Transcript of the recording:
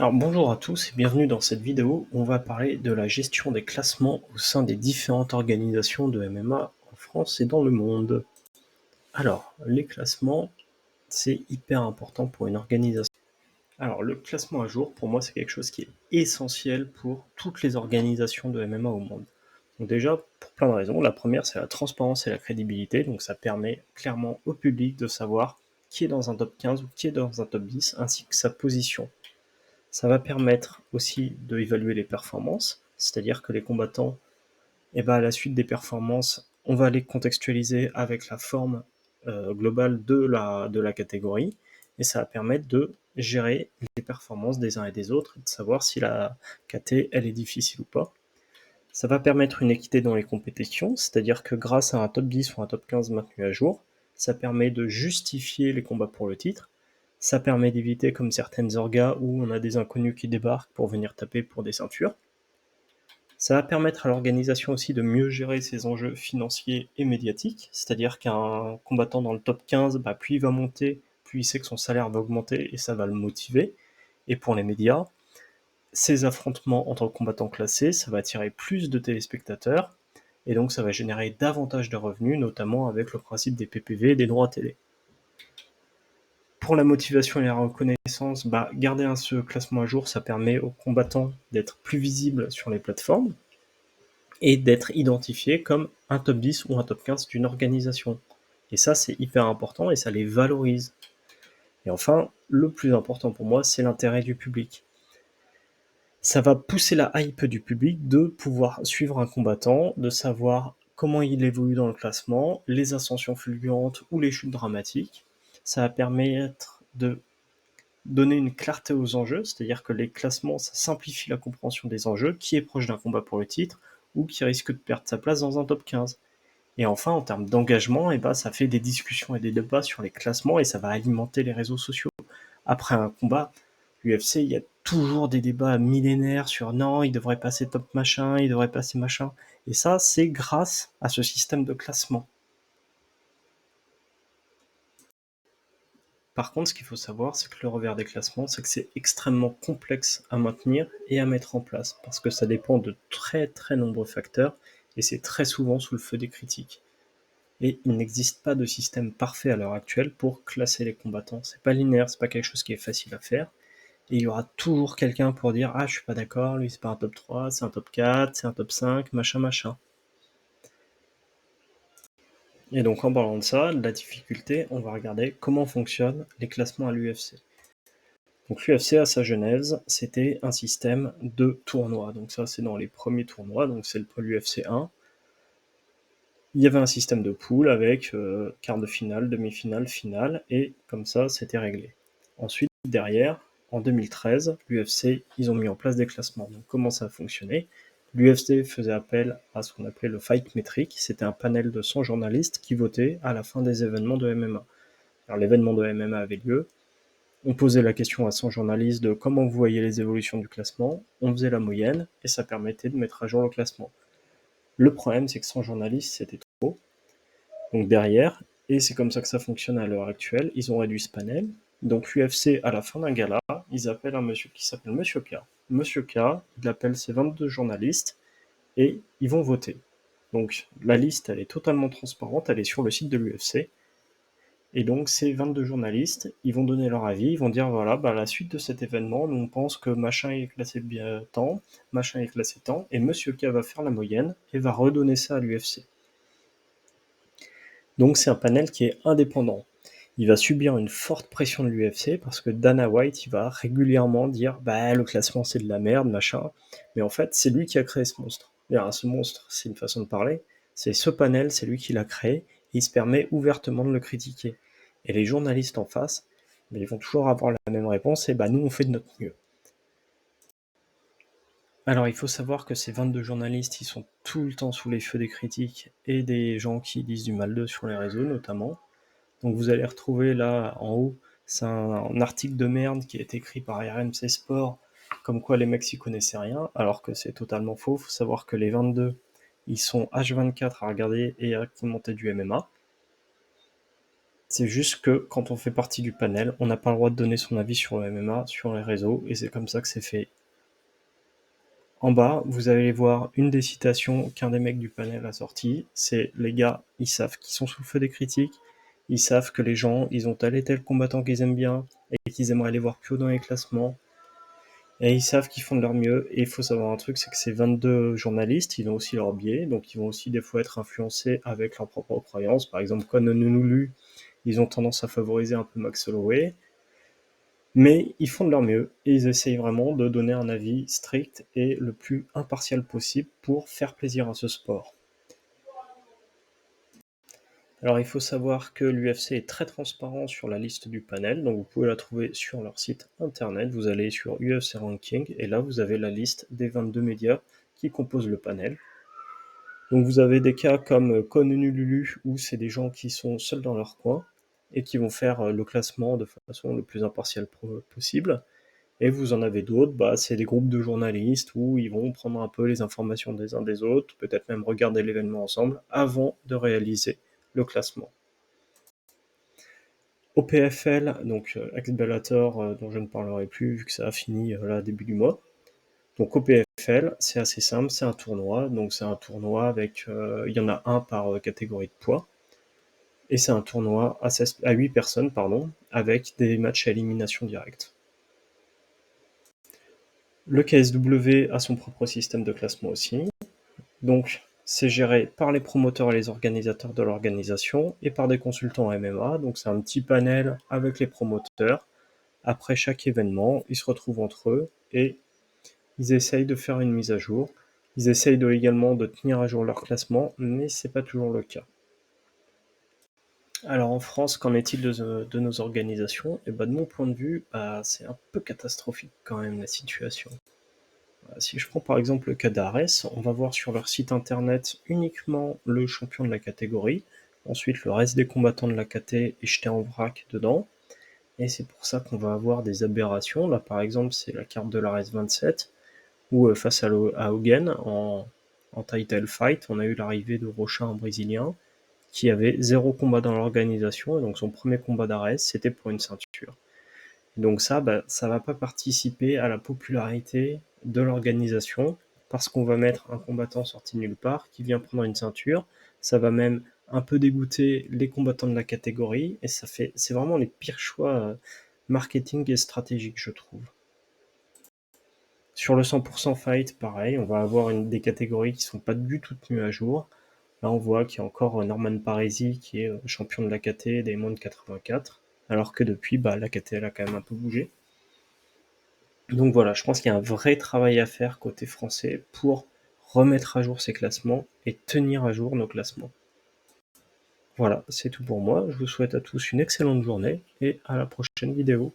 Alors bonjour à tous et bienvenue dans cette vidéo où on va parler de la gestion des classements au sein des différentes organisations de MMA en France et dans le monde. Alors, les classements, c'est hyper important pour une organisation. Alors, le classement à jour, pour moi, c'est quelque chose qui est essentiel pour toutes les organisations de MMA au monde. Donc déjà, pour plein de raisons. La première, c'est la transparence et la crédibilité. Donc ça permet clairement au public de savoir qui est dans un top 15 ou qui est dans un top 10, ainsi que sa position. Ça va permettre aussi d'évaluer les performances, c'est-à-dire que les combattants, à la suite des performances, on va les contextualiser avec la forme globale de la catégorie, et ça va permettre de gérer les performances des uns et des autres, et de savoir si la KT, elle est difficile ou pas. Ça va permettre une équité dans les compétitions, c'est-à-dire que grâce à un top 10 ou un top 15 maintenu à jour, ça permet de justifier les combats pour le titre, ça permet d'éviter comme certaines orgas où on a des inconnus qui débarquent pour venir taper pour des ceintures. Ça va permettre à l'organisation aussi de mieux gérer ses enjeux financiers et médiatiques, c'est-à-dire qu'un combattant dans le top 15, plus il va monter, plus il sait que son salaire va augmenter et ça va le motiver. Et pour les médias, ces affrontements entre combattants classés, ça va attirer plus de téléspectateurs, et donc ça va générer davantage de revenus, notamment avec le principe des PPV et des droits télé. Pour la motivation et la reconnaissance, garder ce classement à jour, ça permet aux combattants d'être plus visibles sur les plateformes et d'être identifiés comme un top 10 ou un top 15 d'une organisation. Et ça, c'est hyper important et ça les valorise. Et enfin, le plus important pour moi, c'est l'intérêt du public. Ça va pousser la hype du public de pouvoir suivre un combattant, de savoir comment il évolue dans le classement, les ascensions fulgurantes ou les chutes dramatiques. Ça va permettre de donner une clarté aux enjeux, c'est-à-dire que les classements, ça simplifie la compréhension des enjeux, qui est proche d'un combat pour le titre, ou qui risque de perdre sa place dans un top 15. Et enfin, en termes d'engagement, ça fait des discussions et des débats sur les classements, et ça va alimenter les réseaux sociaux. Après un combat, l'UFC, il y a toujours des débats millénaires sur non, il devrait passer top machin, il devrait passer machin. Et ça, c'est grâce à ce système de classement. Par contre, ce qu'il faut savoir, c'est que le revers des classements, c'est que c'est extrêmement complexe à maintenir et à mettre en place, parce que ça dépend de très très nombreux facteurs, et c'est très souvent sous le feu des critiques. Et il n'existe pas de système parfait à l'heure actuelle pour classer les combattants. C'est pas linéaire, c'est pas quelque chose qui est facile à faire. Et il y aura toujours quelqu'un pour dire ah je suis pas d'accord, lui c'est pas un top 3, c'est un top 4, c'est un top 5, machin machin. Et donc en parlant de ça, de la difficulté, on va regarder comment fonctionnent les classements à l'UFC. Donc l'UFC à sa genèse, c'était un système de tournois. Donc ça c'est dans les premiers tournois, donc c'est l'UFC 1. Il y avait un système de poule avec quart de finale, demi-finale, finale, et comme ça c'était réglé. Ensuite, derrière, en 2013, l'UFC, ils ont mis en place des classements. Donc comment ça a fonctionné? L'UFC faisait appel à ce qu'on appelait le Fight Metric, c'était un panel de 100 journalistes qui votaient à la fin des événements de MMA. Alors l'événement de MMA avait lieu, on posait la question à 100 journalistes de comment vous voyez les évolutions du classement, on faisait la moyenne, et ça permettait de mettre à jour le classement. Le problème, c'est que 100 journalistes, c'était trop. Donc derrière, et c'est comme ça que ça fonctionne à l'heure actuelle, ils ont réduit ce panel. Donc l'UFC, à la fin d'un gala, ils appellent un monsieur qui s'appelle Monsieur K. Monsieur K, il appelle ses 22 journalistes et ils vont voter. Donc la liste, elle est totalement transparente, elle est sur le site de l'UFC. Et donc ces 22 journalistes, ils vont donner leur avis, ils vont dire voilà, à la suite de cet événement, nous on pense que machin est classé bien tant, machin est classé tant, et Monsieur K va faire la moyenne et va redonner ça à l'UFC. Donc c'est un panel qui est indépendant. Il va subir une forte pression de l'UFC parce que Dana White, il va régulièrement dire le classement c'est de la merde, machin. Mais en fait, c'est lui qui a créé ce monstre. Alors, ce monstre, c'est une façon de parler. C'est ce panel, c'est lui qui l'a créé et il se permet ouvertement de le critiquer. Et les journalistes en face, ils vont toujours avoir la même réponse et nous on fait de notre mieux. Alors il faut savoir que ces 22 journalistes, ils sont tout le temps sous les feux des critiques et des gens qui disent du mal d'eux sur les réseaux notamment. Donc vous allez retrouver là en haut, c'est un article de merde qui a été écrit par RMC Sport, comme quoi les mecs s'y connaissaient rien, alors que c'est totalement faux. Il faut savoir que les 22, ils sont H24 à regarder et à commenter du MMA. C'est juste que quand on fait partie du panel, on n'a pas le droit de donner son avis sur le MMA, sur les réseaux, et c'est comme ça que c'est fait. En bas, vous allez voir une des citations qu'un des mecs du panel a sorti, c'est les gars, ils savent qu'ils sont sous le feu des critiques, ils savent que les gens, ils ont tel et tel combattant qu'ils aiment bien, et qu'ils aimeraient aller voir plus haut dans les classements, et ils savent qu'ils font de leur mieux, et il faut savoir un truc, c'est que ces 22 journalistes, ils ont aussi leur biais, donc ils vont aussi des fois être influencés avec leurs propres croyances. Par exemple, Conan Nunu, ils ont tendance à favoriser un peu Max Holloway, mais ils font de leur mieux, et ils essayent vraiment de donner un avis strict et le plus impartial possible pour faire plaisir à ce sport. Alors il faut savoir que l'UFC est très transparent sur la liste du panel, donc vous pouvez la trouver sur leur site internet, vous allez sur UFC Ranking, et là vous avez la liste des 22 médias qui composent le panel. Donc vous avez des cas comme Kononululu, où c'est des gens qui sont seuls dans leur coin, et qui vont faire le classement de façon le plus impartiale possible. Et vous en avez d'autres, c'est des groupes de journalistes où ils vont prendre un peu les informations des uns des autres, peut-être même regarder l'événement ensemble avant de réaliser le classement. Au PFL, donc ex-Bellator, dont je ne parlerai plus vu que ça a fini là début du mois. Donc au PFL, c'est assez simple, c'est un tournoi, donc c'est un tournoi avec, il y en a un par catégorie de poids, et c'est un tournoi à 8 personnes, avec des matchs à élimination directe. Le KSW a son propre système de classement aussi, donc c'est géré par les promoteurs et les organisateurs de l'organisation et par des consultants MMA, donc c'est un petit panel avec les promoteurs. Après chaque événement, ils se retrouvent entre eux et ils essayent de faire une mise à jour. Ils essayent également de tenir à jour leur classement, mais c'est pas toujours le cas. Alors en France, qu'en est-il de nos organisations? Et de mon point de vue, c'est un peu catastrophique quand même la situation. Si je prends par exemple le cas d'Ares, on va voir sur leur site internet uniquement le champion de la catégorie. Ensuite, le reste des combattants de la KT est jeté en vrac dedans. Et c'est pour ça qu'on va avoir des aberrations. Là, par exemple, c'est la carte de l'Ares 27, où face à Hogan, en title fight, on a eu l'arrivée de Rocha, un Brésilien, qui avait 0 combat dans l'organisation. Et donc son premier combat d'Ares, c'était pour une ceinture. Donc ça va pas participer à la popularité de l'organisation, parce qu'on va mettre un combattant sorti nulle part qui vient prendre une ceinture. Ça va même un peu dégoûter les combattants de la catégorie, et c'est vraiment les pires choix marketing et stratégiques, je trouve. Sur le 100% fight, pareil, on va avoir des catégories qui sont pas du tout tenues à jour. Là, on voit qu'il y a encore Norman Parisi qui est champion de la KT des moins de 84, alors que depuis, la KT elle a quand même un peu bougé. Donc voilà, je pense qu'il y a un vrai travail à faire côté français pour remettre à jour ces classements et tenir à jour nos classements. Voilà, c'est tout pour moi. Je vous souhaite à tous une excellente journée et à la prochaine vidéo.